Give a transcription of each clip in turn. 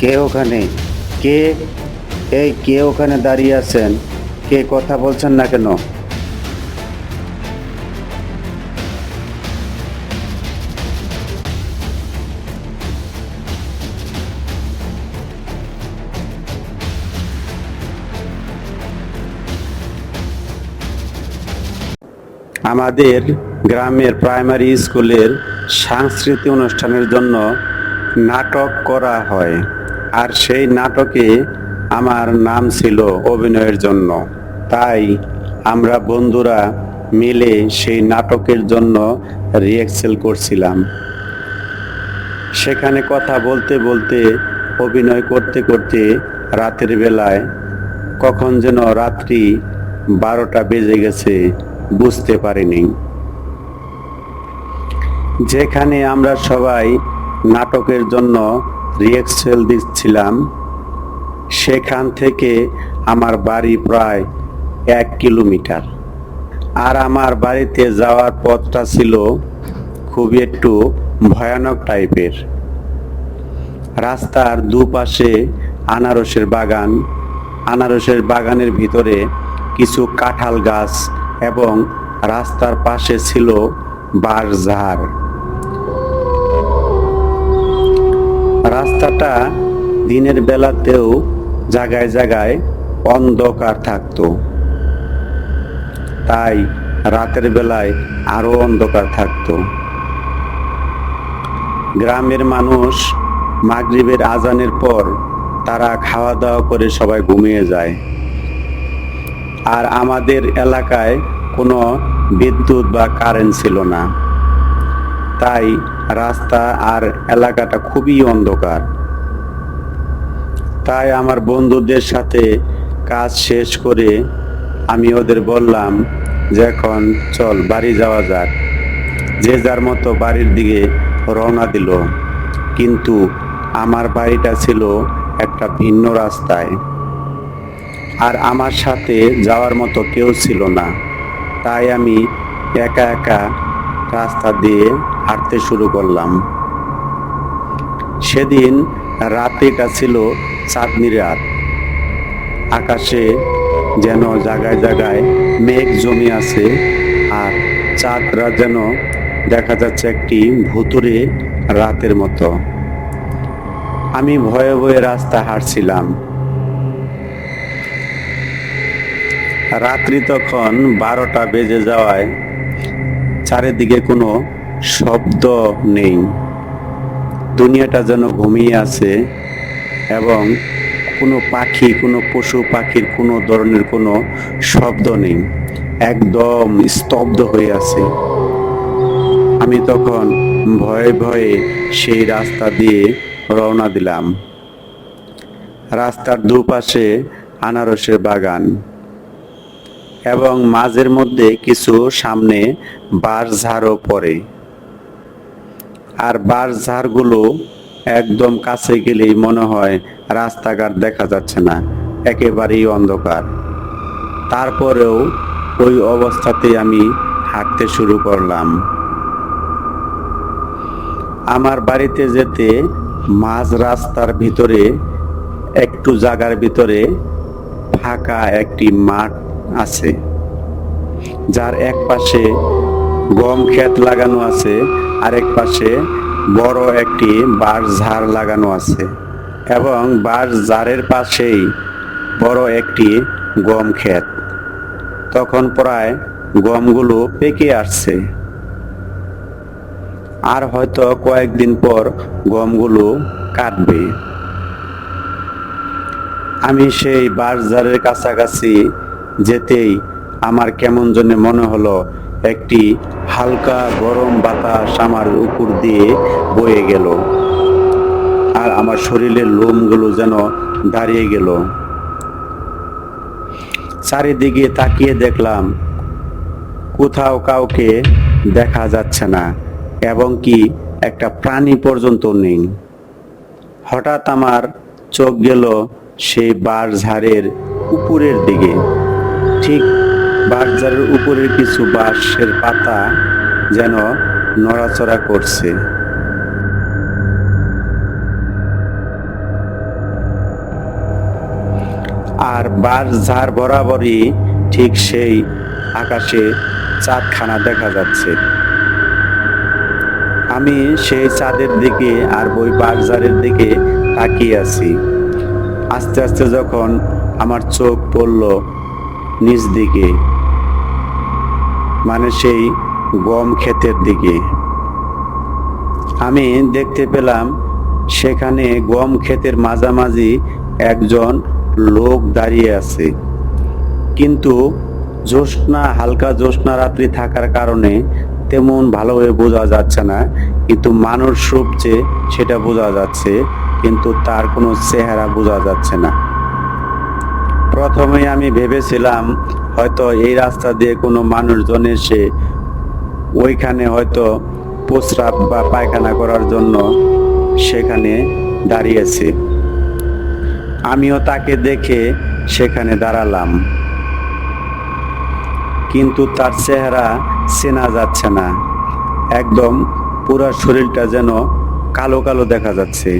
কে ওখানে? কে? এই কে ওখানে দাঁড়িয়ে আছেন? কে কথা বলছেন না কেন? আমাদের গ্রামের প্রাইমারি স্কুলের সাংস্কৃতিক অনুষ্ঠানের জন্য নাটক করা হয়, আর সেই নাটকে আমার নাম ছিল অভিনয়ের জন্য। তাই আমরা বন্ধুরা মিলে সেই নাটকের জন্য রিহার্সাল করছিলাম। সেখানে কথা বলতে বলতে, অভিনয় করতে করতে রাতের বেলায় কখন যেন রাত্রি 12টা বেজে গেছে, বুঝতে পারিনি। যেখানে আমরা সবাই নাটকের জন্য রিহার্সাল দিচ্ছিলাম, সেখান থেকে আমার বাড়ি প্রায় 1 কিলোমিটার। আর আমার বাড়িতে যাওয়ার পথটা ছিল খুবই একটু ভয়ানক টাইপের। রাস্তার দুপাশে আনারসের বাগান, আনারসের বাগানের ভিতরে কিছু কাঁঠাল গাছ এবং রাস্তার পাশে ছিল বাঁশঝাড়। রাস্তাটা দিনের বেলাতেও জায়গায় জায়গায় অন্ধকার থাকতো, তাই রাতের বেলায় আরো অন্ধকার থাকতো। গ্রামের মানুষ মাগরিবের আজানের পর তারা খাওয়া দাওয়া করে সবাই ঘুমিয়ে যায়। আর আমাদের এলাকায় কোনো বিদ্যুৎ বা কারেন্ট ছিল না, তাই রাস্তা আর এলাকাটা খুবই অন্ধকার। তাই আমার বন্ধুদের সাথে কাজ শেষ করে আমি ওদের বললাম যে এখন চল বাড়ি যাওয়া যাক। যে যার মতো বাড়ির দিকে রওনা দিল, কিন্তু আমার বাড়িটা ছিল একটা ভিন্ন রাস্তায়, আর আমার সাথে যাওয়ার মতো কেউ ছিল না। তাই আমি একা একা রাস্তা দিয়ে হাঁটতে শুরু করলাম। সেদিন রাত্রিটা ছিল চাঁদনি রাত। আকাশে যেন জায়গায় জায়গায় মেঘ জমে আছে, আর চাঁদরা যেন দেখা যাচ্ছে একটি ভুতুড়ে রাতের মতো। আমি ভয়ে ভয়ে রাস্তা হাঁটছিলাম। রাত্রি তখন 12টা বেজে যাওয়ায় চারিদিকে কোনো শব্দ নেই। দুনিয়াটা যেন ঘুমিয়ে আছে, এবং কোনো পাখি, কোনো পশু পাখির কোনো ধরনের কোনো শব্দ নেই, একদম স্তব্ধ হয়ে আছে। আমি তখন ভয়ে ভয়ে সেই রাস্তা দিয়ে রওনা দিলাম। রাস্তার দুপাশে আনারসের বাগান, এবং মাঝের মধ্যে কিছু সামনে বাঁশঝাড়ও পড়ে। আর বাঁশঝাড়গুলো একদম কাছে গেলেই মনে হয় রাস্তাঘাট দেখা যাচ্ছে না, একেবারেই অন্ধকার। তারপরেও ওই অবস্থাতেই আমি হাঁটতে শুরু করলাম। আমার বাড়িতে যেতে মাঝ রাস্তার ভিতরে একটু জায়গার ভিতরে ফাঁকা একটি মাঠ আছে, যার এক পাশে গম ক্ষেত লাগানো আছে, আর এক পাশে বড় একটি বাঁশঝাড় লাগানো আছে, এবং বাঁশঝাড়ের পাশেই বড় একটি গম ক্ষেত। তখন প্রায় গমগুলো পেকে আসছে, আর হয়তো কয়েকদিন পর গমগুলো কাটবে। আমি সেই বাঁশঝাড়ের কাছাকাছি যেতেই আমার কেমন যেন মনে হলো একটি হালকা গরম বাতাস আমার উপর দিয়ে বয়ে গেল, আর আমার শরীরের লোমগুলো যেন দাঁড়িয়ে গেল। চারিদিকে তাকিয়ে দেখলাম কোথাও কাউকে দেখা যাচ্ছে না, এবং কি একটা প্রাণী পর্যন্ত নেই। হঠাৎ আমার চোখ গেল সেই বাঁশঝাড়ের উপরের দিকে। ঠিক বাঁশঝাড়ের উপরের কিছু বাঁশের পাতা যেন নড়াচড়া করছে। আর বাঁশ ঝাড় বরাবরই ঠিক সেই আকাশে চাঁদখানা দেখা যাচ্ছে। আমি সেই চাঁদের দিকে আর ওই বাঁশঝাড়ের দিকে তাকিয়ে আছি। আস্তে আস্তে যখন আমার চোখ পড়ল নিচ দিকে, মানে সেই গম ক্ষেতের দিকে, আমি দেখতে পেলাম সেখানে গম ক্ষেতের মাঝামাঝি একজন লোক দাঁড়িয়ে আছে। কিন্তু হালকা জ্যোৎস্না রাত্রি থাকার কারণে তেমন ভালোভাবে বোঝা যাচ্ছে না, কিন্তু মানুষ রূপ যে সেটা বোঝা যাচ্ছে, কিন্তু তার কোনো চেহারা বোঝা যাচ্ছে না। প্রথমে আমি ভেবেছিলাম হয়তো এই রাস্তা দিয়ে কোনো মানুষজন এসে ওইখানে হয়তো প্রস্রাব বা পায়খানা করার জন্য সেখানে দাঁড়িয়েছে। আমিও তাকে দেখে সেখানে দাঁড়ালাম, কিন্তু তার চেহারা চেনা যাচ্ছে না। একদম পুরো শরীরটা যেন কালো কালো দেখা যাচ্ছে।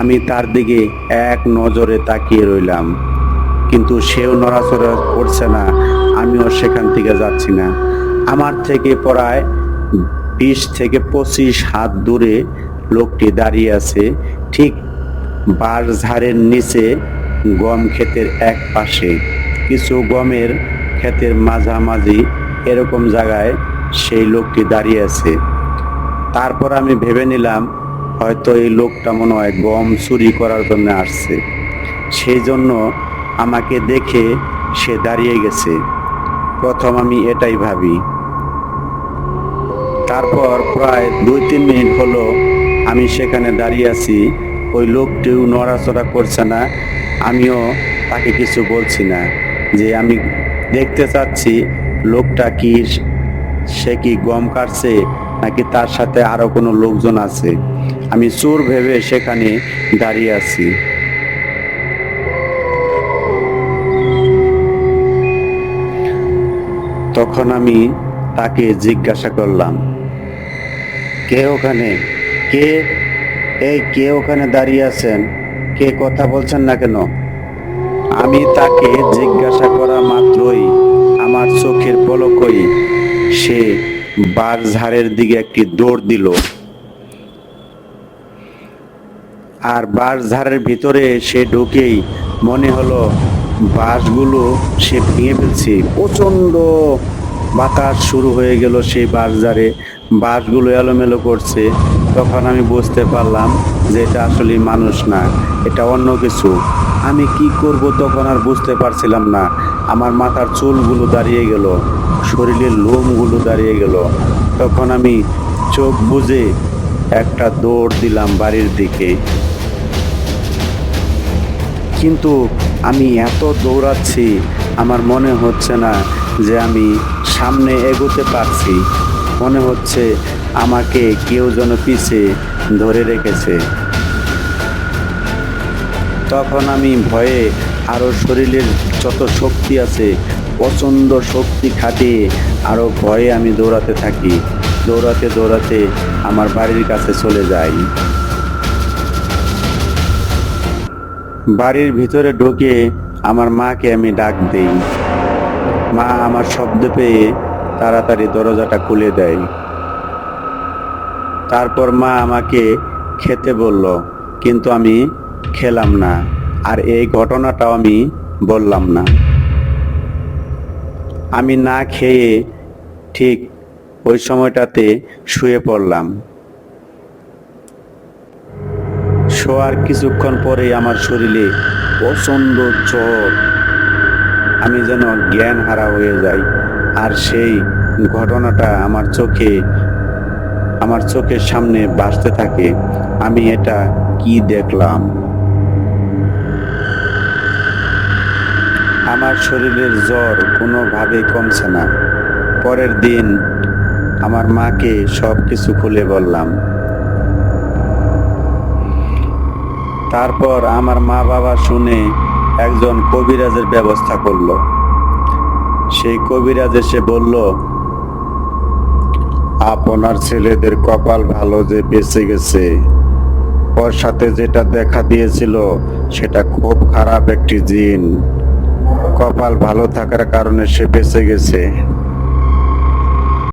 আমি তার দিকে এক নজরে তাকিয়ে রইলাম, কিন্তু সেও নড়াচড়া করছে না, আমিও সেখান থেকে যাচ্ছি না। আমার থেকে প্রায় 20 থেকে 25 হাত দূরে লোকটি দাঁড়িয়ে আছে, ঠিক বাঁশঝাড়ের নিচে গম ক্ষেতের এক পাশে, কিছু গমের ক্ষেতের মাঝামাঝি এরকম জায়গায় সেই লোকটি দাঁড়িয়ে আছে। তারপর আমি ভেবে নিলাম হয়তো এই লোকটা মনে হয় গম চুরি করার জন্য আসছে, সেই জন্য আমাকে দেখে সে দাঁড়িয়ে গেছে। প্রথম আমি এটাই ভাবি। তারপর প্রায় 2-3 মিনিট হলো আমি সেখানে দাঁড়িয়ে আছি, ওই লোকটিও নড়াচড়া করছে না, আমিও তাকে কিছু বলছি না। যে আমি দেখতে চাচ্ছি লোকটা কি, সে কি গম কাটছে নাকি তার সাথে আরো কোনো লোকজন আছে। আমি চোর ভেবে সেখানে দাঁড়িয়ে আছি। তখন আমি তাকে জিজ্ঞাসা করলাম, কে ওখানে? কে? কে ওখানে দাঁড়িয়ে আছেন? কে কথা বলছেন না কেন? আমি তাকে জিজ্ঞাসা করা মাত্রই আমার চোখের পলকই সে বাঁশঝাড়ের দিকে একটি দৌড় দিল। আর বাঁশঝাড়ের ভিতরে সে ঢুকেই মনে হলো বাঁশগুলো সে ভেঙে ফেলছে। প্রচন্ড বাতাস শুরু হয়ে গেল সেই বাঁশঝাড়ে, বাঁশগুলো এলোমেলো করছে। তখন আমি বুঝতে পারলাম যে এটা আসলে মানুষ না, এটা অন্য কিছু। আমি কি করব তখন আর বুঝতে পারছিলাম না। আমার মাথার চুলগুলো দাঁড়িয়ে গেল, শরীরের লোমগুলো দাঁড়িয়ে গেল। তখন আমি চোখ বুজে একটা দৌড় দিলাম বাড়ির দিকে। কিন্তু আমি এত দৌড়াচ্ছি, আমার মনে হচ্ছে না যে আমি সামনে এগোতে পারছি। মনে হচ্ছে আমাকে কেউ যেন পিছে ধরে রেখেছে। তখন আমি ভয়ে আরো শরীরের যত শক্তি আছে প্রচণ্ড শক্তি খাটিয়ে আরো ভয়ে আমি দৌড়াতে থাকি। দৌড়াতে দৌড়াতে আমার বাড়ির কাছে চলে যাই। বাড়ির ভিতরে ঢুকে আমার মাকে আমি ডাক দিই। মা আমার শব্দ পেয়ে তাড়াতাড়ি দরজাটা খুলে দেয়। তারপর মা আমাকে খেতে বলল, কিন্তু আমি খেলাম না, আর এই ঘটনাটাও আমি বললাম না। আমি না খেয়ে ঠিক ওই সময়টাতে শুয়ে পড়লাম। শোয়ার কিছুক্ষণ পরেই আমার শরীরে প্রচণ্ড জ্বর, আমি যেন জ্ঞান হারা হয়ে যাই। আর সেই ঘটনাটা আমার চোখের সামনে ভাসতে থাকে। আমি এটা কি দেখলাম? আমার শরীরের জ্বর কোনোভাবেই কমছে না। পরের দিন আমার মাকে সব কিছু খুলে বললাম। তারপর আমার মা বাবা শুনে একজন কবিরাজের ব্যবস্থা করলো। সেই কবিরাজ এসে বলল, আপনার ছেলেদের কপাল ভালো যে বেঁচে গেছে। ওর সাথে যেটা দেখা দিয়েছিল সেটা খুব খারাপ একটি জিন, কপাল ভালো থাকার কারণে সে বেঁচে গেছে।